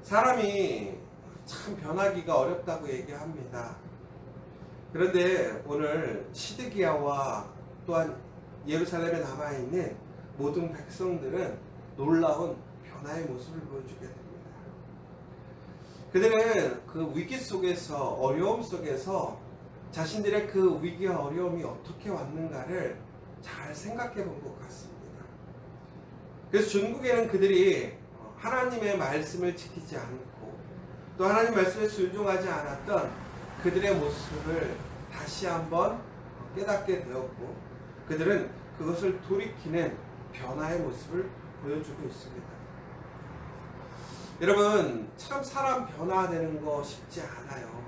사람이 참 변하기가 어렵다고 얘기합니다. 그런데 오늘 시드기야와 또한 예루살렘에 남아있는 모든 백성들은 놀라운 변화의 모습을 보여주게 됩니다. 그들은 그 위기 속에서, 어려움 속에서 자신들의 그 위기와 어려움이 어떻게 왔는가를 잘 생각해 본 것 같습니다. 그래서 중국에는 그들이 하나님의 말씀을 지키지 않고 또 하나님 말씀에 순종하지 않았던 그들의 모습을 다시 한번 깨닫게 되었고, 그들은 그것을 돌이키는 변화의 모습을 보여주고 있습니다. 여러분, 참 사람 변화되는 거 쉽지 않아요.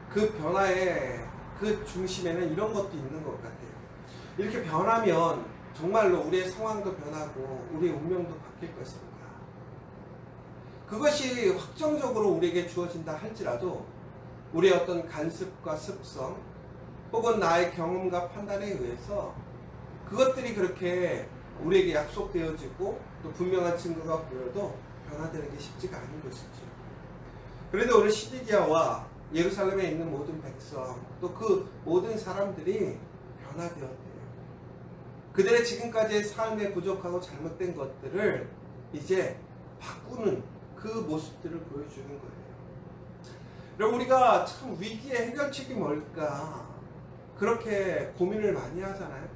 그 변화의 그 중심에는 이런 것도 있는 것 같아요. 이렇게 변하면 정말로 우리의 상황도 변하고 우리의 운명도 바뀔 것입니다. 그것이 확정적으로 우리에게 주어진다 할지라도 우리의 어떤 간습과 습성 혹은 나의 경험과 판단에 의해서 그것들이 그렇게 우리에게 약속되어지고 또 분명한 증거가 보여도 변화되는 게 쉽지가 않은 것이죠. 그런데 오늘 시드기야와 예루살렘에 있는 모든 백성 또 그 모든 사람들이 변화되었대요. 그들의 지금까지의 삶에 부족하고 잘못된 것들을 이제 바꾸는 그 모습들을 보여주는 거예요. 여러분, 우리가 참 위기의 해결책이 뭘까 그렇게 고민을 많이 하잖아요.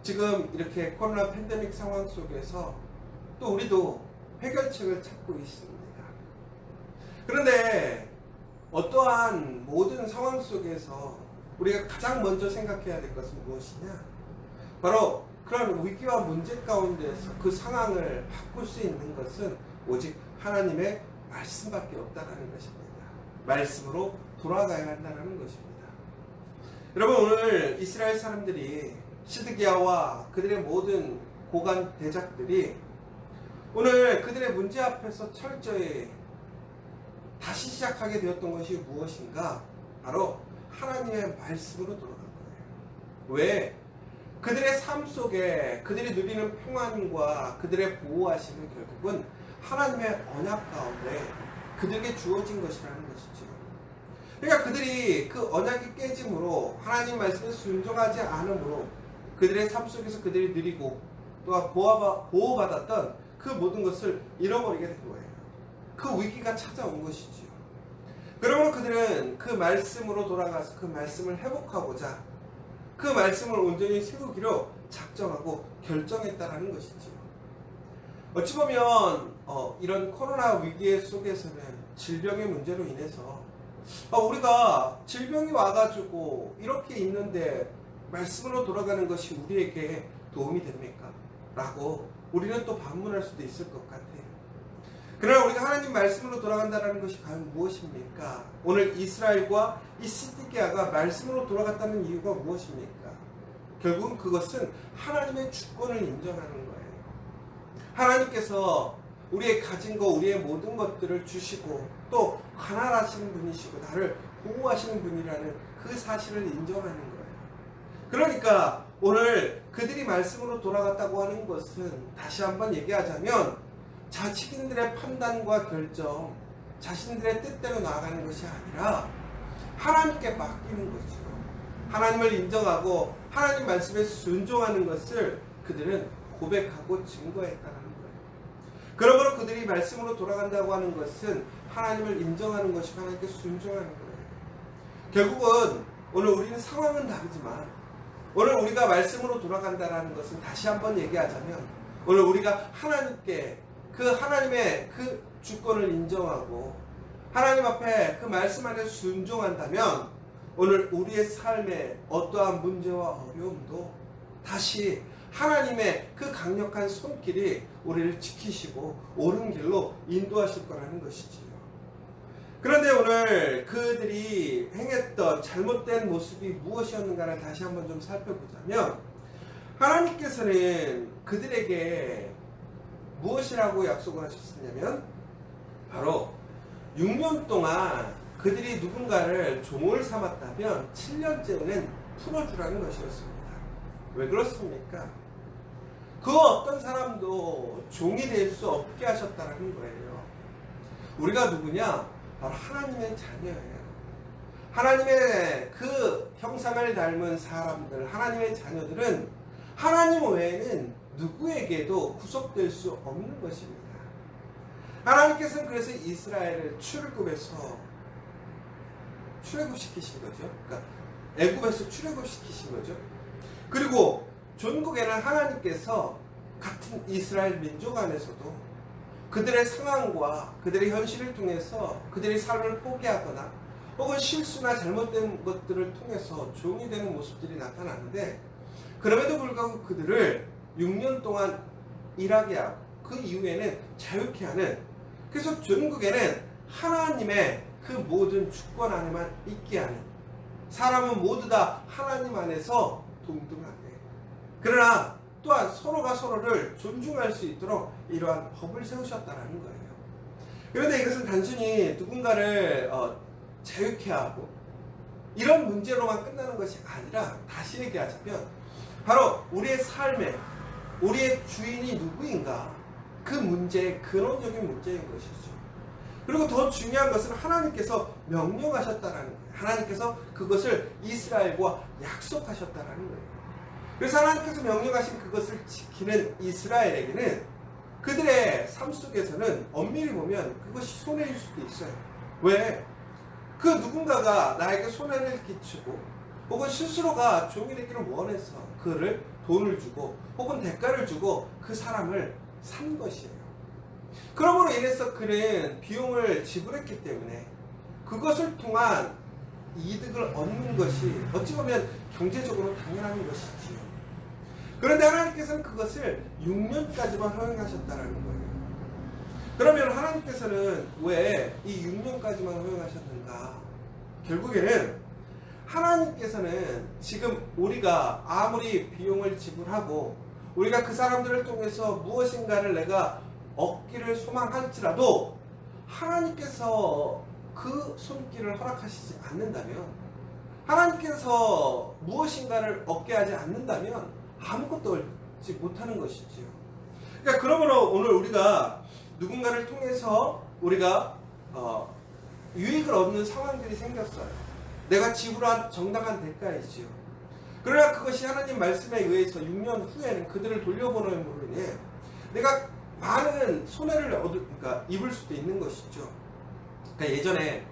지금 이렇게 코로나 팬데믹 상황 속에서 또 우리도 해결책을 찾고 있습니다. 그런데 어떠한 모든 상황 속에서 우리가 가장 먼저 생각해야 될 것은 무엇이냐? 바로 그런 위기와 문제 가운데서 그 상황을 바꿀 수 있는 것은 오직 하나님의 말씀밖에 없다는 것입니다. 말씀으로 돌아가야 한다는 것입니다. 여러분, 오늘 이스라엘 사람들이 시드기야와 그들의 모든 고관 대작들이 오늘 그들의 문제 앞에서 철저히 다시 시작하게 되었던 것이 무엇인가? 바로 하나님의 말씀으로 돌아간 거예요. 왜? 그들의 삶 속에 그들이 누리는 평안과 그들의 보호하심은 결국은 하나님의 언약 가운데 그들에게 주어진 것이라는 것이죠. 그러니까 그들이 그 언약이 깨짐으로 하나님 말씀에 순종하지 않으므로 그들의 삶 속에서 그들이 누리고 또한 보호받았던 그 모든 것을 잃어버리게 된 거예요. 그 위기가 찾아온 것이죠. 그러므로 그들은 그 말씀으로 돌아가서 그 말씀을 회복하고자 그 말씀을 온전히 세우기로 작정하고 결정했다는 것이죠. 어찌 보면 이런 코로나 위기 속에서는 질병의 문제로 인해서 우리가 질병이 와가지고 이렇게 있는데 말씀으로 돌아가는 것이 우리에게 도움이 됩니까? 라고 우리는 또 반문할 수도 있을 것 같아요. 그러나 우리가 하나님 말씀으로 돌아간다는 것이 과연 무엇입니까? 오늘 이스라엘과 이 시드기야가 말씀으로 돌아갔다는 이유가 무엇입니까? 결국은 그것은 하나님의 주권을 인정하는 거예요. 하나님께서 우리의 가진 것, 우리의 모든 것들을 주시고 또 관할하시는 분이시고 나를 보호하시는 분이라는 그 사실을 인정하는 거예요. 그러니까 오늘 그들이 말씀으로 돌아갔다고 하는 것은 다시 한번 얘기하자면 자신들의 판단과 결정, 자신들의 뜻대로 나아가는 것이 아니라 하나님께 맡기는 거죠. 하나님을 인정하고 하나님 말씀에 순종하는 것을 그들은 고백하고 증거했다는 거예요. 그러므로 그들이 말씀으로 돌아간다고 하는 것은 하나님을 인정하는 것이고 하나님께 순종하는 거예요. 결국은 오늘 우리는 상황은 다르지만 오늘 우리가 말씀으로 돌아간다는 것은 다시 한번 얘기하자면 오늘 우리가 하나님께 그 하나님의 그 주권을 인정하고 하나님 앞에 그 말씀 안에 순종한다면 오늘 우리의 삶에 어떠한 문제와 어려움도 다시 하나님의 그 강력한 손길이 우리를 지키시고 옳은 길로 인도하실 거라는 것이지요. 그런데 오늘 그들이 행했던 잘못된 모습이 무엇이었는가를 다시 한번 좀 살펴보자면 하나님께서는 그들에게 무엇이라고 약속을 하셨느냐면 바로 6년 동안 그들이 누군가를 종을 삼았다면 7년째는 풀어주라는 것이었습니다. 왜 그렇습니까? 그 어떤 사람도 종이 될 수 없게 하셨다는 거예요. 우리가 누구냐? 바로 하나님의 자녀예요. 하나님의 그 형상을 닮은 사람들, 하나님의 자녀들은 하나님 외에는 누구에게도 구속될 수 없는 것입니다. 하나님께서는 그래서 이스라엘을 출애굽시키신 거죠. 그러니까 애굽에서 출애굽시키신 거죠. 그리고 전국에는 하나님께서 같은 이스라엘 민족 안에서도 그들의 상황과 그들의 현실을 통해서 그들의 삶을 포기하거나 혹은 실수나 잘못된 것들을 통해서 종이 되는 모습들이 나타나는데, 그럼에도 불구하고 그들을 6년 동안 일하게 하고 그 이후에는 자유케 하는, 그래서 전국에는 하나님의 그 모든 주권 안에만 있게 하는, 사람은 모두 다 하나님 안에서 동등하게, 그러나 또한 서로가 서로를 존중할 수 있도록 이러한 법을 세우셨다는 거예요. 그런데 이것은 단순히 누군가를 자유케 하고 이런 문제로만 끝나는 것이 아니라, 다시 얘기하자면 바로 우리의 삶에 우리의 주인이 누구인가, 그 문제의 근원적인 문제인 것이죠. 그리고 더 중요한 것은 하나님께서 명령하셨다는 거예요. 하나님께서 그것을 이스라엘과 약속하셨다는 거예요. 그래서 하나님께서 명령하신 그것을 지키는 이스라엘에게는 그들의 삶 속에서는 엄밀히 보면 그것이 손해일 수도 있어요. 왜? 그 누군가가 나에게 손해를 끼치고 혹은 스스로가 종이 되기를 원해서 그를 돈을 주고 혹은 대가를 주고 그 사람을 산 것이에요. 그러므로 인해서 그는 비용을 지불했기 때문에 그것을 통한 이득을 얻는 것이 어찌 보면 경제적으로 당연한 것이지요. 그런데 하나님께서는 그것을 6년까지만 허용하셨다는 거예요. 그러면 하나님께서는 왜 이 6년까지만 허용하셨는가? 결국에는 하나님께서는 지금 우리가 아무리 비용을 지불하고 우리가 그 사람들을 통해서 무엇인가를 내가 얻기를 소망할지라도 하나님께서 그 손길을 허락하시지 않는다면, 하나님께서 무엇인가를 얻게 하지 않는다면 아무것도 얻지 못하는 것이지요. 그러니까 그러므로 오늘 우리가 누군가를 통해서 우리가 유익을 얻는 상황들이 생겼어요. 내가 지불한 정당한 대가이지요. 그러나 그것이 하나님 말씀에 의해서 6년 후에는 그들을 돌려보냄으로 인해 내가 많은 손해를 그러니까 입을 수도 있는 것이죠. 그러니까 예전에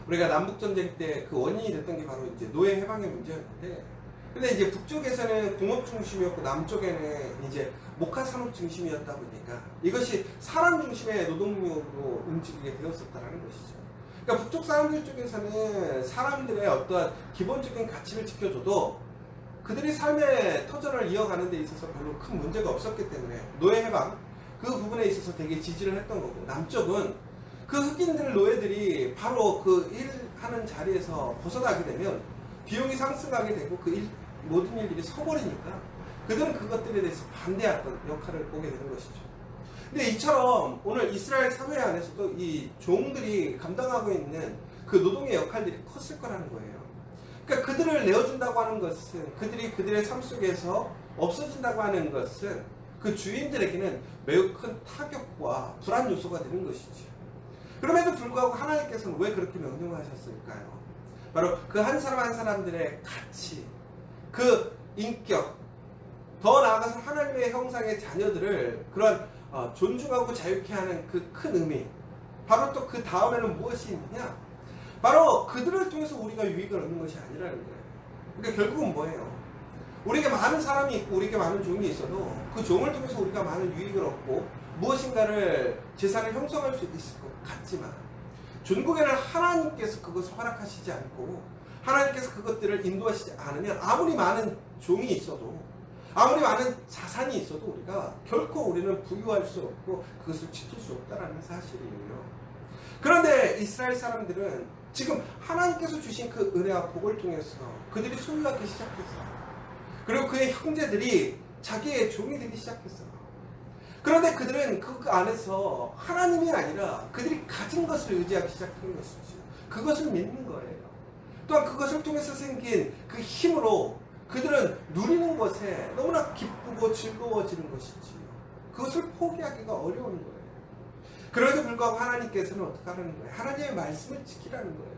우리가 남북전쟁 때 그 원인이 됐던 게 바로 이제 노예 해방의 문제였는데, 근데 이제 북쪽에서는 공업 중심이었고 남쪽에는 이제 목화 산업 중심이었다 보니까 이것이 사람 중심의 노동력으로 움직이게 되었었다는 것이죠. 그러니까 북쪽 사람들 쪽에서는 사람들의 어떠한 기본적인 가치를 지켜줘도 그들이 삶의 터전을 이어가는 데 있어서 별로 큰 문제가 없었기 때문에 노예 해방 그 부분에 있어서 되게 지지를 했던 거고, 남쪽은 그 흑인들 노예들이 바로 그 일하는 자리에서 벗어나게 되면 비용이 상승하게 되고 그 모든 일들이 서버리니까 그들은 그것들에 대해서 반대했던 역할을 보게 되는 것이죠. 근데 이처럼 오늘 이스라엘 사회 안에서도 이 종들이 감당하고 있는 그 노동의 역할들이 컸을 거라는 거예요. 그러니까 그들을 내어준다고 하는 것은, 그들이 그들의 삶 속에서 없어진다고 하는 것은 그 주인들에게는 매우 큰 타격과 불안 요소가 되는 것이죠. 그럼에도 불구하고 하나님께서는 왜 그렇게 명령하셨을까요? 바로 그 한 사람 한 사람들의 가치, 그 인격, 더 나아가서 하나님의 형상의 자녀들을 그런 존중하고 자유케 하는 그 큰 의미, 바로 또 그 다음에는 무엇이 있느냐? 바로 그들을 통해서 우리가 유익을 얻는 것이 아니라는 거예요. 그러니까 결국은 뭐예요? 우리에게 많은 사람이 있고 우리에게 많은 종이 있어도 그 종을 통해서 우리가 많은 유익을 얻고 무엇인가를 재산을 형성할 수 있을 것 같지만, 전국에는 하나님께서 그것을 허락하시지 않고 하나님께서 그것들을 인도하시지 않으면 아무리 많은 종이 있어도 아무리 많은 자산이 있어도 우리가 결코 우리는 부유할 수 없고 그것을 지킬 수 없다는 사실이에요. 그런데 이스라엘 사람들은 지금 하나님께서 주신 그 은혜와 복을 통해서 그들이 소유하기 시작했어요. 그리고 그의 형제들이 자기의 종이 되기 시작했어요. 그런데 그들은 그 안에서 하나님이 아니라 그들이 가진 것을 의지하기 시작한 것이죠. 그것을 믿는 거예요. 또한 그것을 통해서 생긴 그 힘으로 그들은 누리는 것에 너무나 기쁘고 즐거워지는 것이지요. 그것을 포기하기가 어려운 거예요. 그럼에도 불구하고 하나님께서는 어떻게 하라는 거예요? 하나님의 말씀을 지키라는 거예요.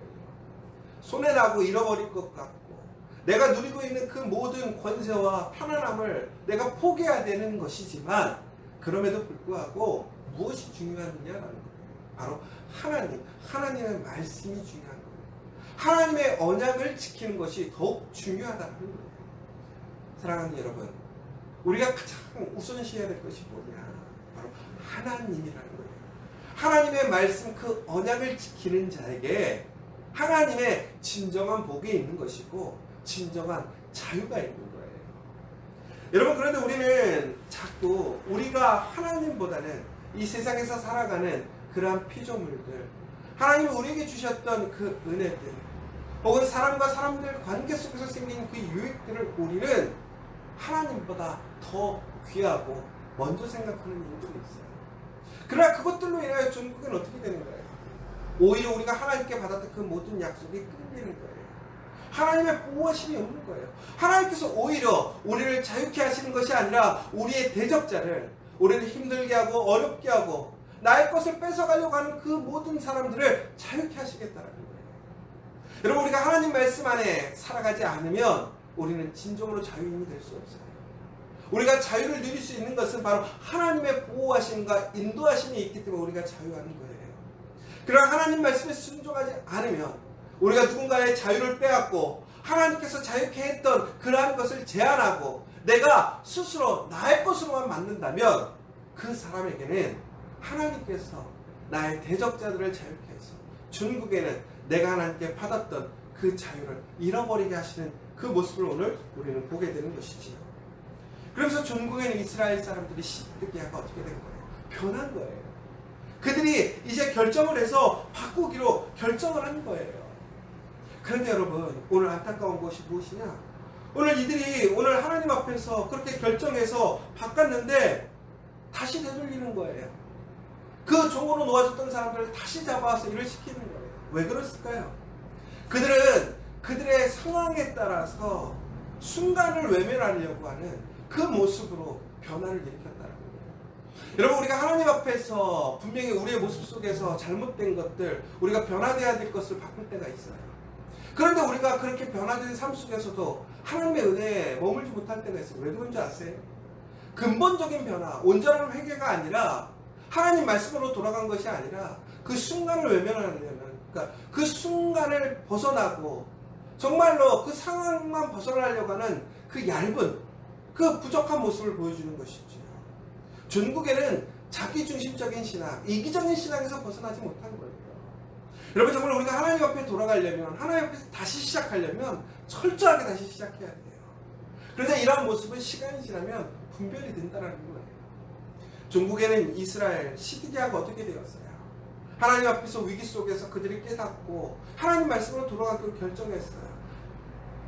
손해나고 잃어버릴 것 같고 내가 누리고 있는 그 모든 권세와 편안함을 내가 포기해야 되는 것이지만 그럼에도 불구하고 무엇이 중요하느냐라는 거예요. 바로 하나님의 말씀이 중요한 거예요. 하나님의 언약을 지키는 것이 더욱 중요하다는 거예요. 사랑하는 여러분, 우리가 가장 우선시해야 될 것이 뭐냐? 바로 하나님이라는 거예요. 하나님의 말씀 그 언약을 지키는 자에게 하나님의 진정한 복이 있는 것이고 진정한 자유가 있는 거예요. 여러분, 그런데 우리는 자꾸 우리가 하나님보다는 이 세상에서 살아가는 그러한 피조물들, 하나님이 우리에게 주셨던 그 은혜들, 혹은 사람과 사람들 관계 속에서 생긴 그 유익들을 우리는 하나님보다 더 귀하고 먼저 생각하는 일들이 있어요. 그러나 그것들로 인하여 전국은 어떻게 되는 거예요? 오히려 우리가 하나님께 받았던 그 모든 약속이 끊기는 거예요. 하나님의 보호하심이 없는 거예요. 하나님께서 오히려 우리를 자유케 하시는 것이 아니라 우리의 대적자를, 우리를 힘들게 하고 어렵게 하고 나의 것을 뺏어가려고 하는 그 모든 사람들을 자유케 하시겠다는 거예요. 여러분, 우리가 하나님 말씀 안에 살아가지 않으면 우리는 진정으로 자유인이 될 수 없어요. 우리가 자유를 누릴 수 있는 것은 바로 하나님의 보호하심과 인도하심이 있기 때문에 우리가 자유하는 거예요. 그러나 하나님 말씀에 순종하지 않으면 우리가 누군가의 자유를 빼앗고 하나님께서 자유케 했던 그러한 것을 제한하고 내가 스스로 나의 것으로만 만든다면 그 사람에게는 하나님께서 나의 대적자들을 자유케 해서 중국에는 내가 하나님께 받았던 그 자유를 잃어버리게 하시는 그 모습을 오늘 우리는 보게 되는 것이지요. 그러면서 중국에는 이스라엘 사람들이 시드기야가 어떻게 된 거예요? 변한 거예요. 그들이 이제 결정을 해서 바꾸기로 결정을 한 거예요. 그런데 여러분, 오늘 안타까운 것이 무엇이냐? 오늘 이들이 오늘 하나님 앞에서 그렇게 결정해서 바꿨는데 다시 되돌리는 거예요. 그 종으로 놓아줬던 사람들을 다시 잡아서 일을 시키는 거예요. 왜 그랬을까요? 그들은 그들의 상황에 따라서 순간을 외면하려고 하는 그 모습으로 변화를 일으켰다는 거예요. 여러분, 우리가 하나님 앞에서 분명히 우리의 모습 속에서 잘못된 것들, 우리가 변화되어야 될 것을 바꿀 때가 있어요. 그런데 우리가 그렇게 변화된 삶 속에서도 하나님의 은혜에 머물지 못할 때가 있어요. 왜 그런지 아세요? 근본적인 변화, 온전한 회개가 아니라 하나님 말씀으로 돌아간 것이 아니라 그 순간을 외면하려면, 그러니까 그 순간을 벗어나고 정말로 그 상황만 벗어나려고 하는 그 얇은, 그 부족한 모습을 보여주는 것이죠. 중국에는 자기중심적인 신앙, 이기적인 신앙에서 벗어나지 못한 거예요. 여러분, 정말 우리가 하나님 앞에 돌아가려면, 하나님 앞에서 다시 시작하려면 철저하게 다시 시작해야 돼요. 그런데 이러한 모습은 시간이 지나면 분별이 된다는 거예요. 중국에는 이스라엘 시드기야가 어떻게 되었어요? 하나님 앞에서 위기 속에서 그들이 깨닫고 하나님 말씀으로 돌아가기로 결정했어요.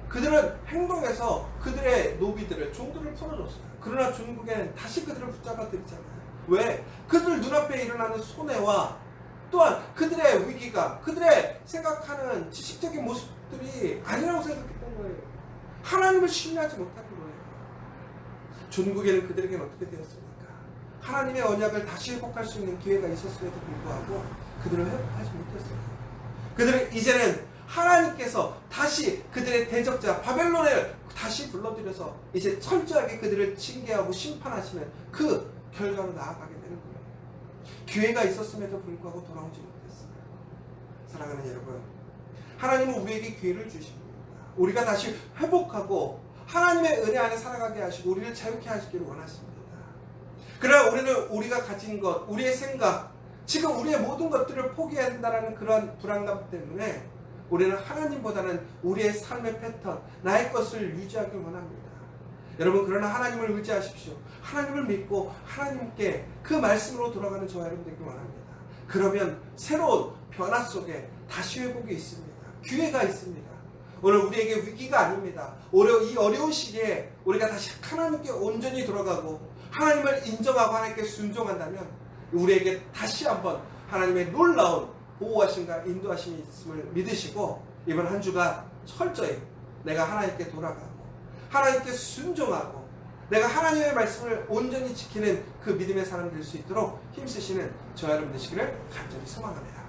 그들은 행동해서 그들의 노비들을, 종들을 풀어줬어요. 그러나 중국에는 다시 그들을 붙잡아 들이잖아요. 왜? 그들 눈앞에 일어나는 손해와 또한 그들의 위기가, 그들의 생각하는 지식적인 모습들이 아니라고 생각했던 거예요. 하나님을 신뢰하지 못하는 거예요. 중국에는 그들에게는 어떻게 되었습니까? 하나님의 언약을 다시 회복할 수 있는 기회가 있었음에도 불구하고 그들을 회복하지 못했어요. 그들은 이제는 하나님께서 다시 그들의 대적자 바벨론을 다시 불러들여서 이제 철저하게 그들을 징계하고 심판하시는 그 결과로 나아가게 되는 거예요. 기회가 있었음에도 불구하고 돌아오지 못했어요. 사랑하는 여러분, 하나님은 우리에게 기회를 주십니다. 우리가 다시 회복하고 하나님의 은혜 안에 살아가게 하시고 우리를 자유케 하시기를 원하십니다. 그러나 우리는 우리가 가진 것, 우리의 생각, 지금 우리의 모든 것들을 포기해야 된다는 그런 불안감 때문에 우리는 하나님보다는 우리의 삶의 패턴, 나의 것을 유지하길 원합니다. 여러분, 그러나 하나님을 의지하십시오. 하나님을 믿고 하나님께 그 말씀으로 돌아가는 저와 여러분 되길 원합니다. 그러면 새로운 변화 속에 다시 회복이 있습니다. 기회가 있습니다. 오늘 우리에게 위기가 아닙니다. 이 어려운 시기에 우리가 다시 하나님께 온전히 돌아가고 하나님을 인정하고 하나님께 순종한다면 우리에게 다시 한번 하나님의 놀라운 보호하심과 인도하심이 있음을 믿으시고 이번 한 주가 철저히 내가 하나님께 돌아가고 하나님께 순종하고 내가 하나님의 말씀을 온전히 지키는 그 믿음의 사람 될 수 있도록 힘쓰시는 저와 여러분 되시기를 간절히 소망합니다.